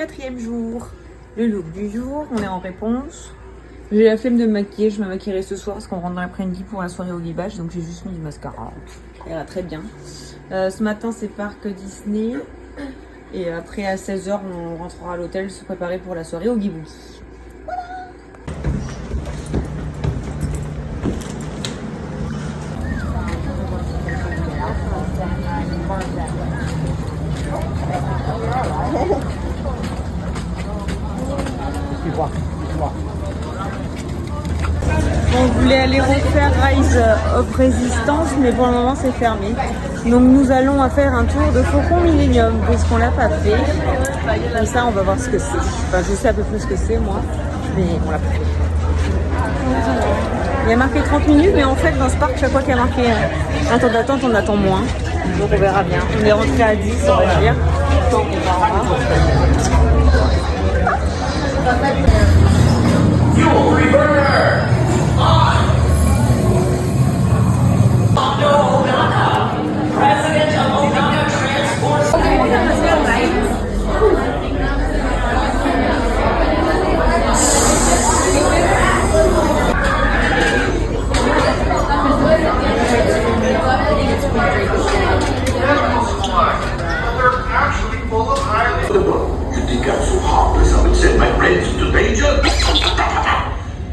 4e jour. Le look du jour, on est en réponse. J'ai la flemme de me maquiller, je me maquillerai ce soir parce qu'on rentre dans l'après-midi pour la soirée au guibage, donc j'ai juste mis du mascara. Elle va très bien. Ce matin c'est parc Disney et après à 16h on rentrera à l'hôtel se préparer pour la soirée au Guibouki. On voulait aller refaire Rise of Resistance, mais pour le moment c'est fermé. Donc nous allons faire un tour de Faucon Millenium, puisqu'on l'a pas fait. Comme ça on va voir ce que c'est. Enfin je sais à peu près ce que c'est moi, mais on l'a pas fait. Il y a marqué 30 minutes, mais en fait dans ce parc chaque fois qu'il y a marqué un temps d'attente on attend moins. Donc on verra bien. On est rentré à 10 on va dire.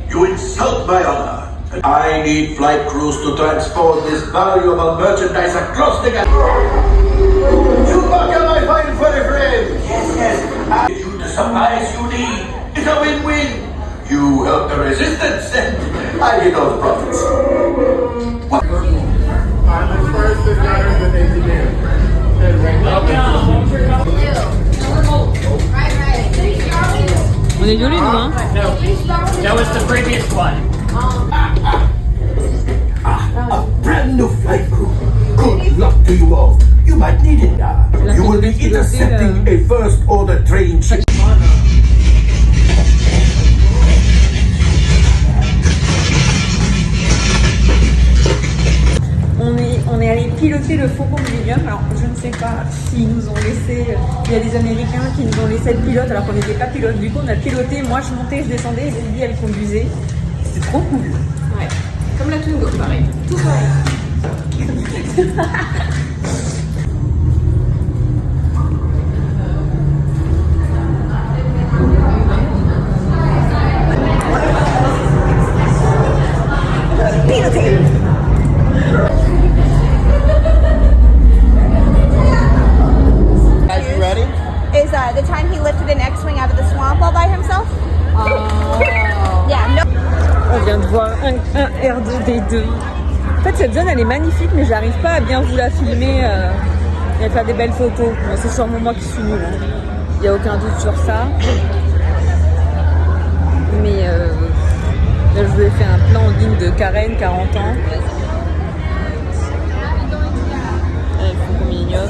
You insult my honor. I need flight crews to transport this valuable merchandise across the galaxy. Chewbacca, my fine furry friend. Yes. Give you the supplies you need. It's a win-win. You help the resistance, and I get all the profits. What? I'm the first and better than engineer. On est violés nous hein? No, that was the previous one. A brand new flight crew. Good luck to you all. You might need it. You will be intercepting a first order train ship. On est allé piloter le Faucon Millenium. Alors je ne sais pas s'ils nous ont laissé. Il y a des Américains qui nous ont laissé être pilote alors qu'on n'était pas pilote. Du coup on a piloté, moi je montais, je descendais et Lily elle conduisait. C'était trop cool. Ouais. Comme la Twingo, pareil. Tout pareil. The time he lifted an X-Wing out of the swamp all by himself? Yeah, no. On vient de voir un R2D2. En fait cette zone elle est magnifique mais j'arrive pas à bien vous la filmer et à faire des belles photos. Bon, c'est sûrement moi qui suis nulle. Il n'y a aucun doute sur ça. Mais là je vous ai fait un plan digne de Karen, 40 ans. Faucon Millenium.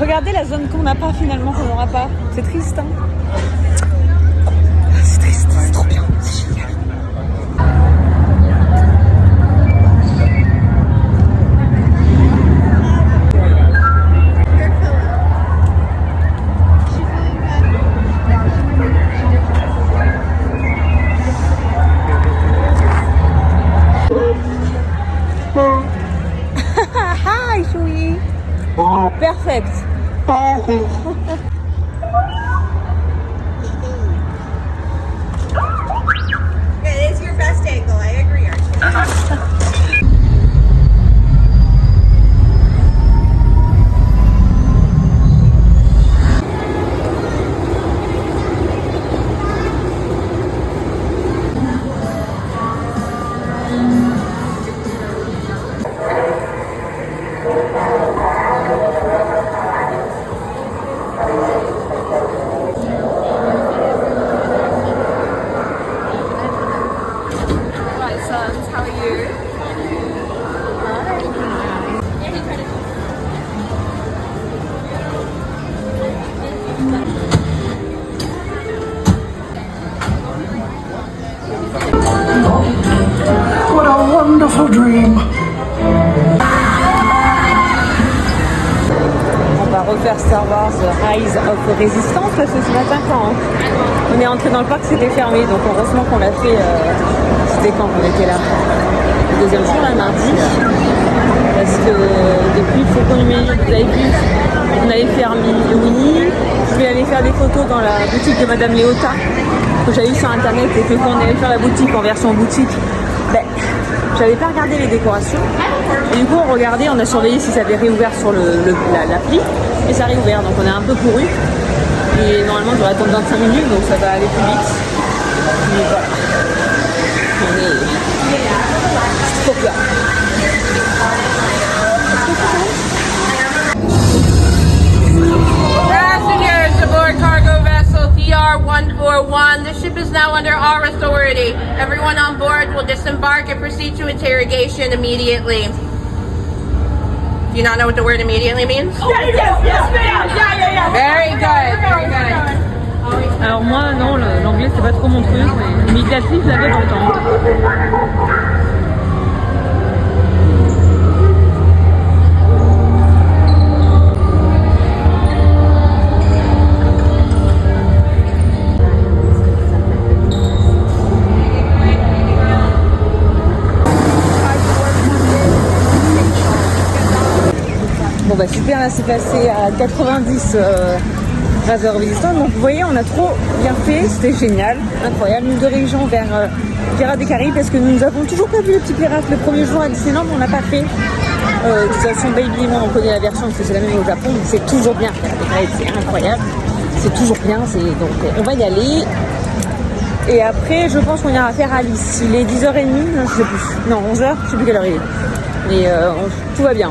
Regardez la zone qu'on n'a pas finalement, qu'on n'aura pas. C'est triste, hein? C'est triste, c'est trop bien, c'est génial. Hi, Shui. Perfect. It is your best angle, I agree, Archie. Right, sons, how are you? faire Star Wars Rise of Resistance parce que ce matin quand on est entré dans le parc c'était fermé, donc heureusement qu'on l'a fait, c'était quand on était là, le deuxième jour, là, mardi, parce que depuis il faut qu'on lui vous avez vu, on allait faire Winnie, je voulais aller faire des photos dans la boutique de Madame Léota que j'avais vu sur internet et que quand on allait faire la boutique en version boutique, ben, j'avais pas regardé les décorations et du coup on regardait, on a surveillé si ça avait réouvert sur l'appli et ça a réouvert, donc on a un peu couru et normalement je dois attendre 25 minutes donc ça va aller plus vite, mais voilà, on est trop bien. Passengers aboard cargo vessel TR-141. The ship is now under our authority. Everyone on board will disembark and proceed to interrogation immediately. Do you not know what the word immediately means? Yes, ma'am. Yeah. Very good. Very good. Alors moi non, l'anglais c'est pas trop mon truc, mais immédiatement je l'avais longtemps. Bon bah super, là c'est passé à 90 Rise of Resistance, donc vous voyez on a trop bien fait, c'était génial, incroyable. Nous dirigeons vers Pirates des Caraïbes parce que nous avons toujours pas vu les petits pirates le premier jour à Disneyland, on l'a pas fait. De toute façon Baby et moi on connaît la version parce que c'est la même au Japon, mais c'est toujours bien, Pirates des Caraïbes c'est incroyable, c'est toujours bien, donc on va y aller. Et après je pense qu'on ira faire Alice, il est 10h30, non, je sais plus, non 11h, je sais plus quelle heure il est, mais tout va bien.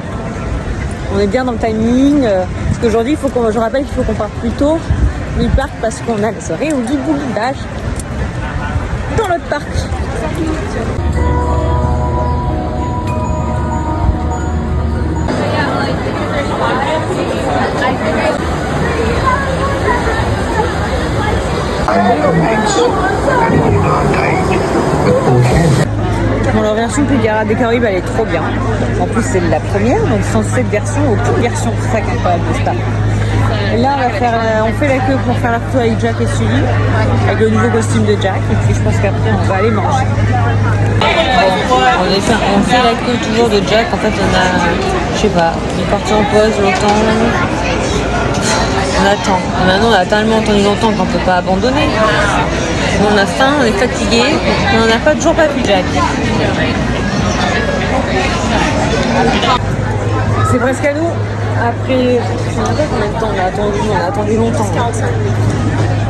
On est bien dans le timing, parce qu'aujourd'hui, je rappelle qu'il faut qu'on parte plus tôt du parc parce qu'on a la soirée au Guide Boulibage dans notre parc. Bon, leur version Pirates des Caraïbes elle est trop bien. En plus c'est la première, donc sans cette version, aucune version c'est ça qui est incroyable de Star. Et là on fait la queue pour faire la photo avec Jack et Sully, avec le nouveau costume de Jack, et puis je pense qu'après on va aller manger. On fait la queue toujours de Jack, en fait on a, je sais pas, on est parti en pause longtemps, on attend. Maintenant on a tellement attendu longtemps qu'on peut pas abandonner. On a faim, on est fatigué, mais on n'a toujours pas vu Jack. C'est presque à nous. Après, je sais pas combien de temps on a attendu longtemps.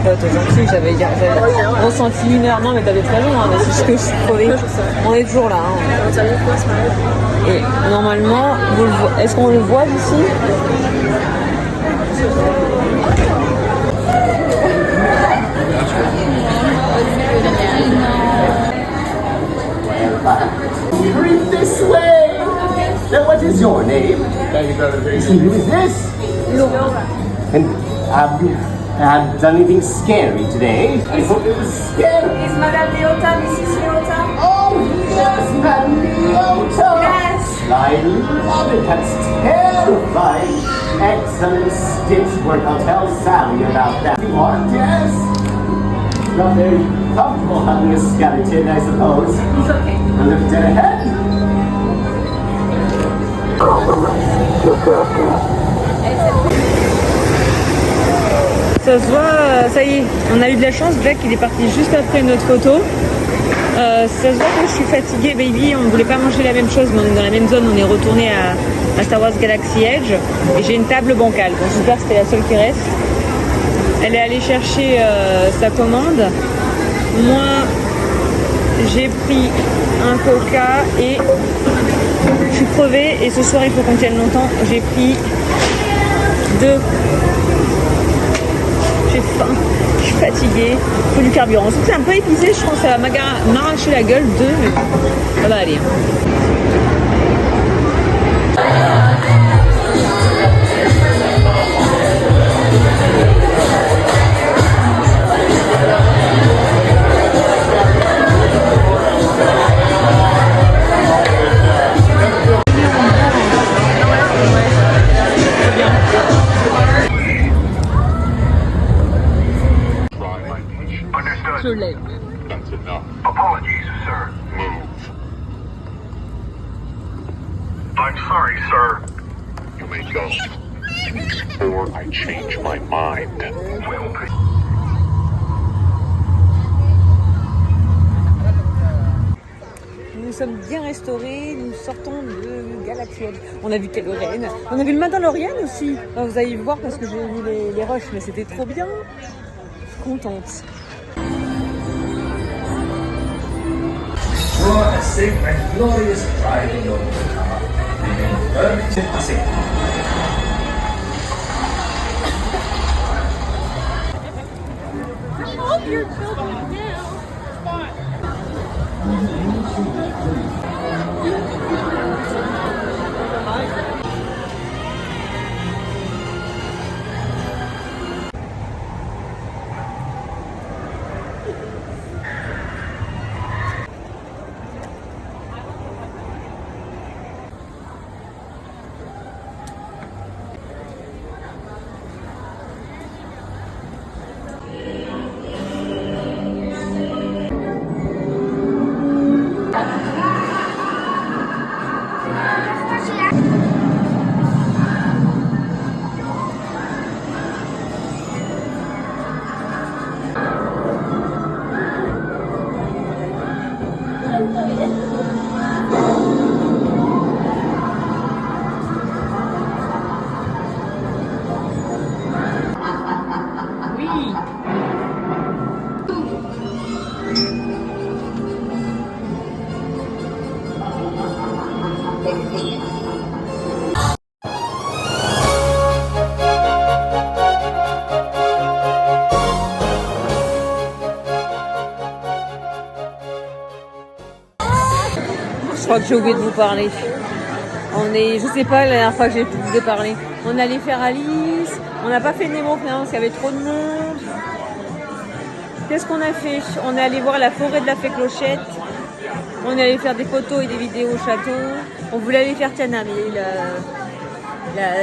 Ouais, t'es gentil, j'avais ressenti 1 heure. Non, mais t'avais très long, hein, mais c'est juste que je suis crevée. On est toujours là. Hein. Et normalement, est-ce qu'on le voit d'ici ? Read this way. Now, what is your name? Who is this? And have you done anything scary today? I hope it was scary. Is Madame Leota, Mrs. Leota? Oh, yes, Madame Leota. Yes. I love it. That's terrifying. Excellent stitch work. I'll tell Sally about that. You are, yes. Not very comfortable having a skeleton, I suppose. It's okay. A little dead ahead. Ça se voit, ça y est, on a eu de la chance, Jack il est parti juste après notre photo. Ça se voit que je suis fatiguée, Baby, on ne voulait pas manger la même chose, mais on est dans la même zone, on est retourné à Star Wars Galaxy Edge. Et j'ai une table bancale, bon super, c'était la seule qui reste. Elle est allée chercher sa commande. Moi, j'ai pris un coca et je suis crevée. Et ce soir, il faut qu'on tienne longtemps. J'ai pris 2. J'ai faim, je suis fatiguée. Il faut du carburant. Sauf que c'est un peu épicé, je pense que ça va m'arracher la gueule. 2, mais ça va aller. l'ai. That's enough. Apologies, sir. Move. I'm sorry, sir. You may go. Or I change my mind. Well, Nous sommes bien restaurés, nous sortons de Galaxy Edge. On a vu Calorène, on a vu le Mandalorian aussi. Alors, vous allez voir parce que j'ai vu les rushs, mais c'était trop bien. Je suis contente. Draw a safe and glorious driving over the car. Remain firm, 50 seconds. Je crois que j'ai oublié de vous parler. Je sais pas la dernière fois que j'ai pu vous parler. On allait faire Alice, on n'a pas fait Nemo finalement parce qu'il y avait trop de monde. Qu'est-ce qu'on a fait? On est allé voir la forêt de la Fée Clochette. On est allé faire des photos et des vidéos au château. On voulait aller faire Tiana, mais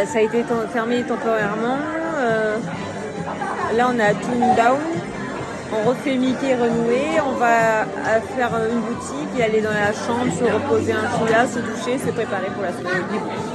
ça a été fermé temporairement. Là, on est à Toontown. On refait Mickey renoué. On va faire une boutique et aller dans la chambre, se reposer un coup là, se doucher, se préparer pour la soirée du boutique.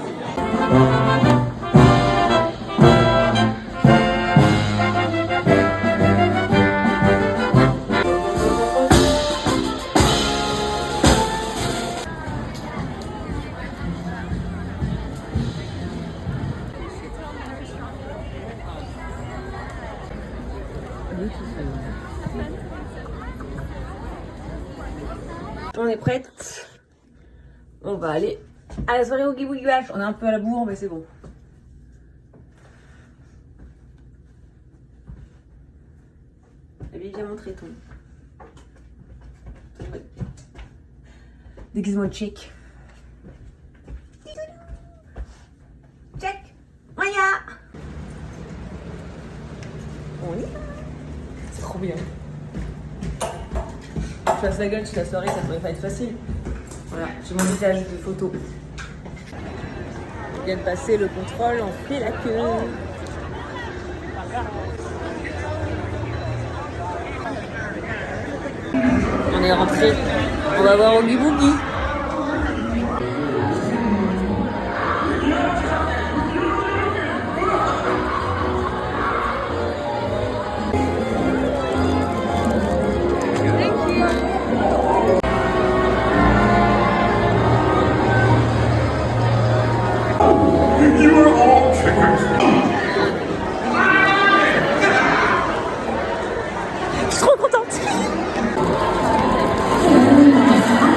On est prête. On va aller à la soirée au Oogie Boogie Bash. On est un peu à la bourre, mais c'est bon. Allez, viens montrer ton déguisement chic. Check. Maya. On y va. C'est trop bien. Je fasse la gueule toute la soirée, ça pourrait pas être facile. Voilà, j'ai mon visage de photo. On vient de passer le contrôle, on fait la queue. On est rentré, on va voir Oogie Boogie. You are all chickens. Je suis trop contente.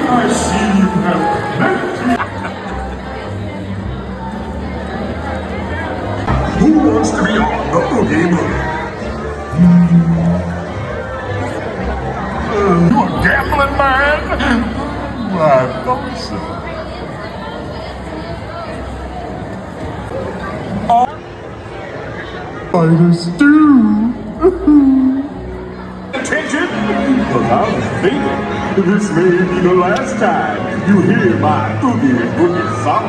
I see you have met. Who wants to be on the Oogie Boogie? You a gambling man? I thought so. Fighters do. Attention, because I'm thinking this may be the last time you hear my Oogie Boogie song.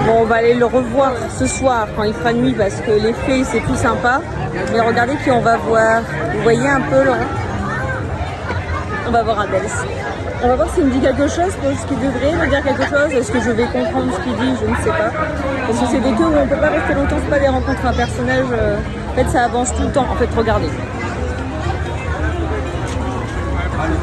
Bon, on va aller le revoir ce soir quand il fera nuit parce que les fées c'est plus sympa. Mais regardez qui on va voir. Vous voyez un peu là? On va voir Adèle. On va voir s'il me dit quelque chose, parce qu'il devrait me dire quelque chose. Est-ce que je vais comprendre ce qu'il dit? Je ne sais pas. Parce que c'est des tours où on ne peut pas rester longtemps, c'est pas des rencontres un personnage. En fait, ça avance tout le temps. En fait, regardez.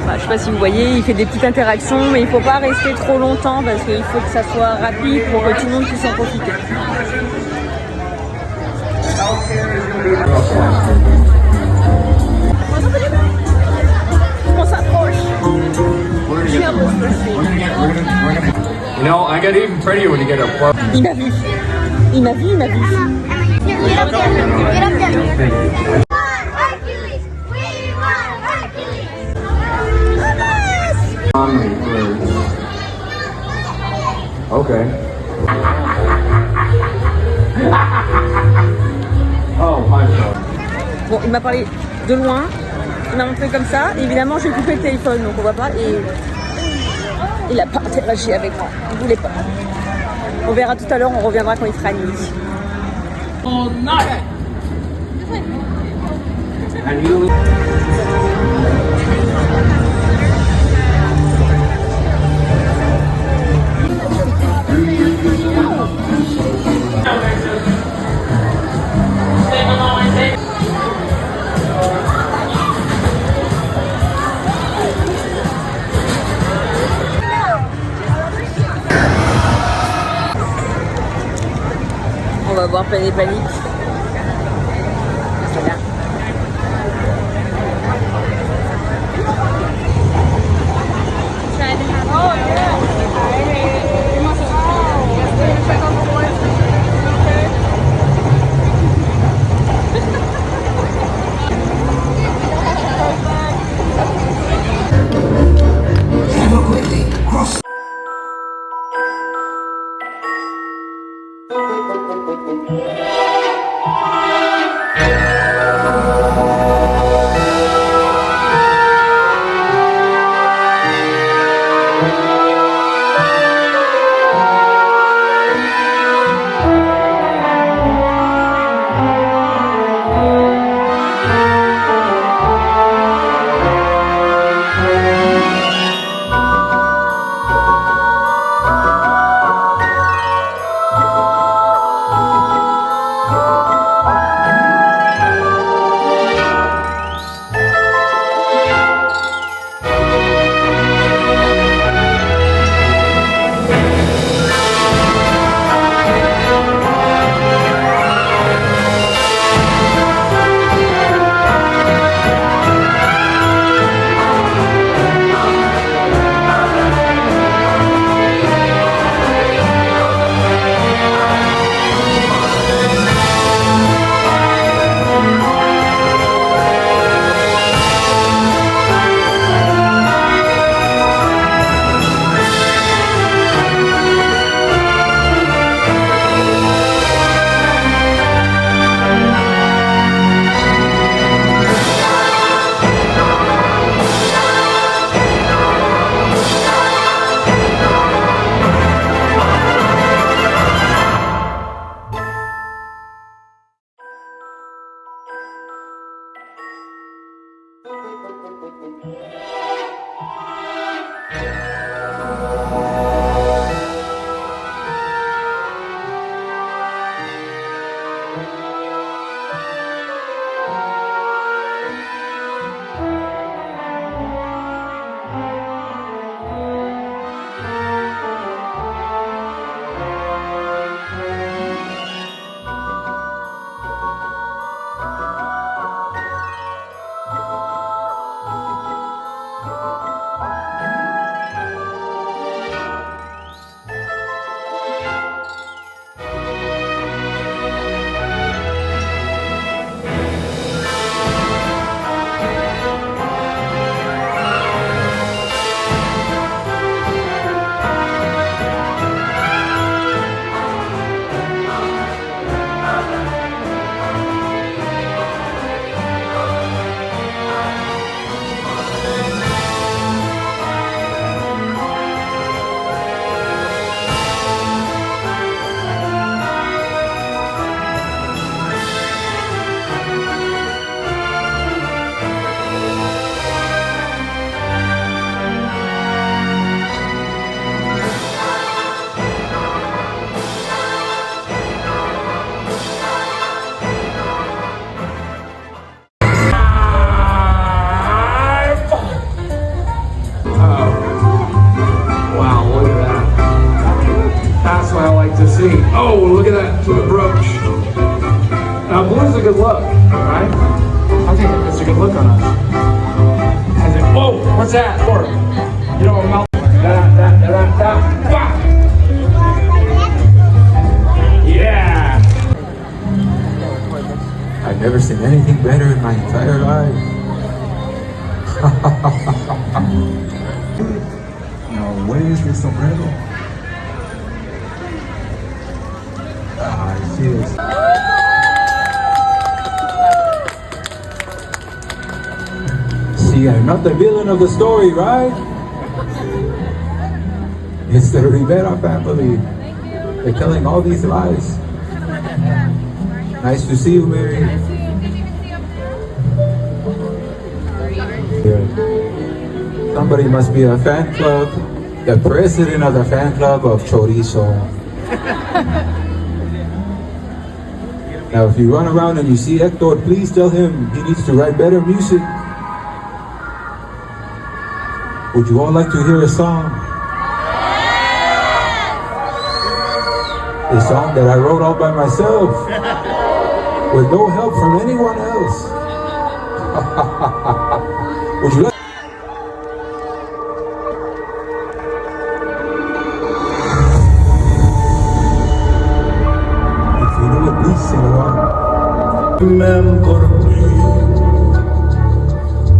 Bah, je sais pas si vous voyez, il fait des petites interactions, mais il faut pas rester trop longtemps parce qu'il faut que ça soit rapide pour que tout le monde puisse en profiter. On s'approche. Je suis un peu stressée. You know, I get even prettier when you get a plug. Il m'a vu. Il m'a vu, il m'a vu. Get up there. Get up there. Okay. Oh, hi, Sean. Bon, il m'a parlé de loin. Il m'a montré comme ça. Évidemment, j'ai coupé le téléphone, donc on voit pas. Et il a pas interagi avec moi. Il voulait pas. On verra tout à l'heure. On reviendra quand il fera nuit. And you. On va voir Peine et Panique. Voilà. see. Oh, look at that, to the brooch. Now, blue's a good look, right? I think it's a good look on us. As in, whoa, what's that? Or, you know, a mouth. Yeah. I've never seen anything better in my entire life. Now, where is this sombrero? Ah, I see this. See, I'm not the villain of the story, right? It's the Rivera family. They're telling all these lies. Nice to see you, Mary. Somebody must be a fan club, the president of the fan club of Chorizo. Now, if you run around and you see Hector, please tell him he needs to write better music. Would you all like to hear a song? A song that I wrote all by myself, with no help from anyone else. Would you like? If you know it, please sing along. Remember me.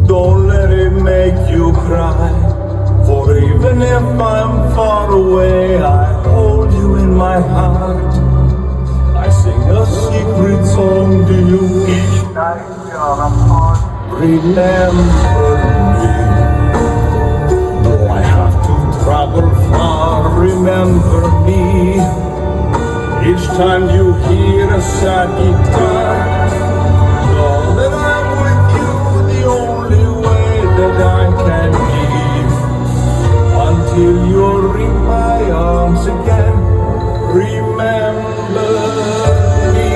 Don't let it make you cry. For even if I'm far away, I hold you in my heart. I sing a secret song to you each night we are apart. Remember me. Though I have to travel far, remember me. Each time you hear a sad guitar, know that I'm with you the only way that I can give. Until you're in my arms again, remember me.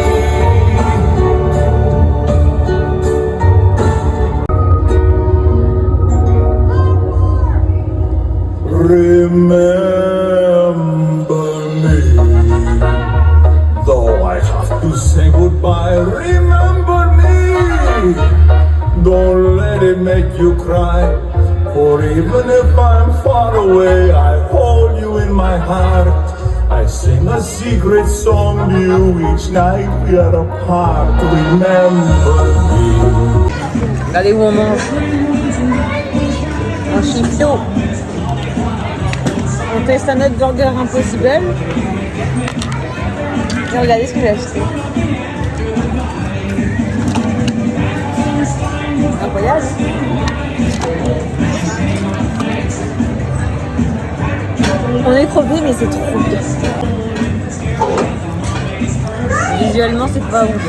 Remember me. Though I have to say goodbye, remember me. Don't let it make you cry. For even if I'm far away, I hold you in my heart. I sing a secret song to you each night we are apart. Remember me. Regardez où on mange. Un chipso. On teste un autre burger impossible. Et regardez ce que j'ai acheté. Incroyable. On est crevé, mais c'est trop bien. Visuellement, c'est pas ouf.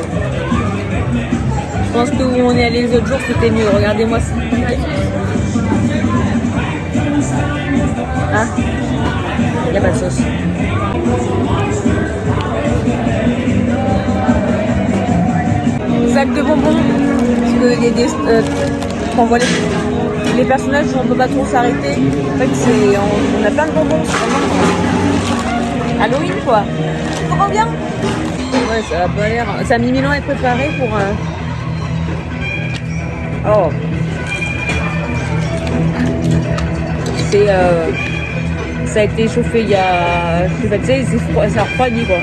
Je pense que où on est allé les autres jours, c'était mieux. Regardez-moi ça. Ah, il n'y a pas de sauce. Sac de bonbons. Parce qu'il y a des. On voit les personnages, on peut pas trop s'arrêter. En fait, on a plein de bonbons. C'est vraiment Halloween, quoi. C'est trop bien. Ouais, ça a pas l'air. Ça a mis 1000 ans à être préparé pour. Oh. C'est. Ça a été chauffé il y a. Je sais pas, tu sais, ça a refroidi, quoi.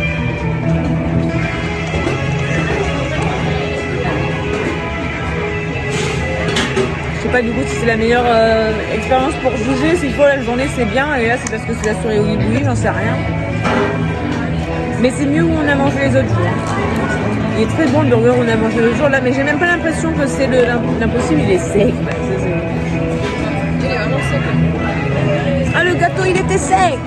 Je sais pas du coup si c'est la meilleure expérience pour juger. S'il faut la journée c'est bien et là c'est parce que c'est la souris au boui, j'en sais rien. Mais c'est mieux où on a mangé les autres jours. Il est très bon le burger où on a mangé l'autre jour là, mais j'ai même pas l'impression que c'est l'impossible, il est sec. Il est vraiment sec. Ah le gâteau il était sec.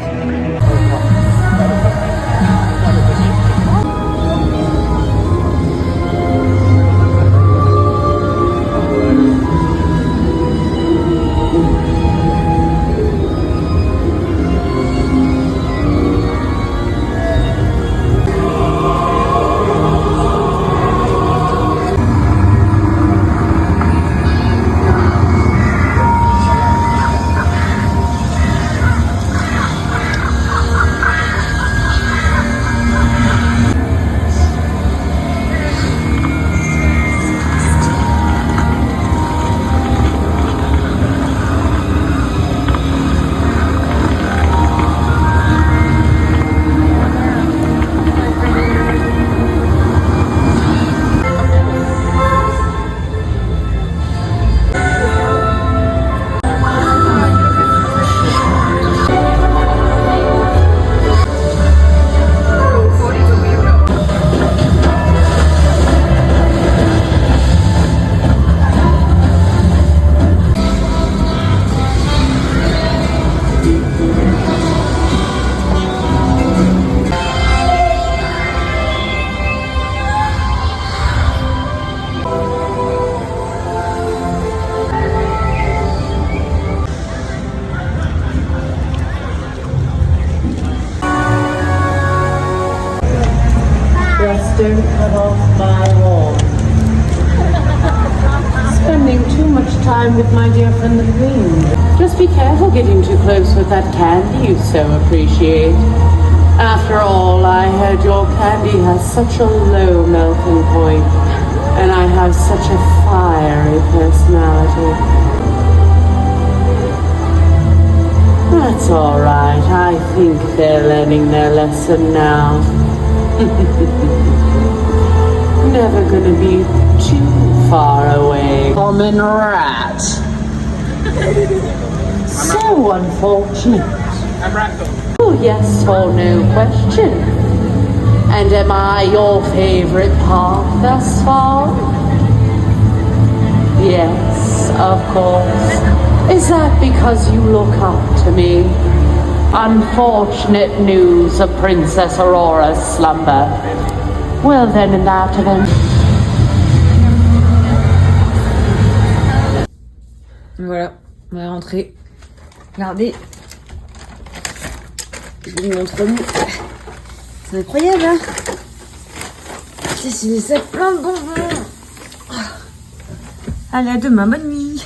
don't cut off my warmth. Spending too much time with my dear friend the Queen. Just be careful getting too close with that candy you so appreciate. After all, I heard your candy has such a low melting point, and I have such a fiery personality. That's alright, I think they're learning their lesson now. Never gonna be too far away. Common rat. So unfortunate. I'm Racco. Oh, yes or no question. And am I your favorite part thus far? Yes, of course. Is that because you look up to me? Unfortunate news of Princess Aurora's slumber. Well then, in that event... Voilà, on va rentrer. Regardez. Je vous montre nous. C'est incroyable, hein? C'est des sacs plein de bonbons. Allez, à demain, bonne nuit.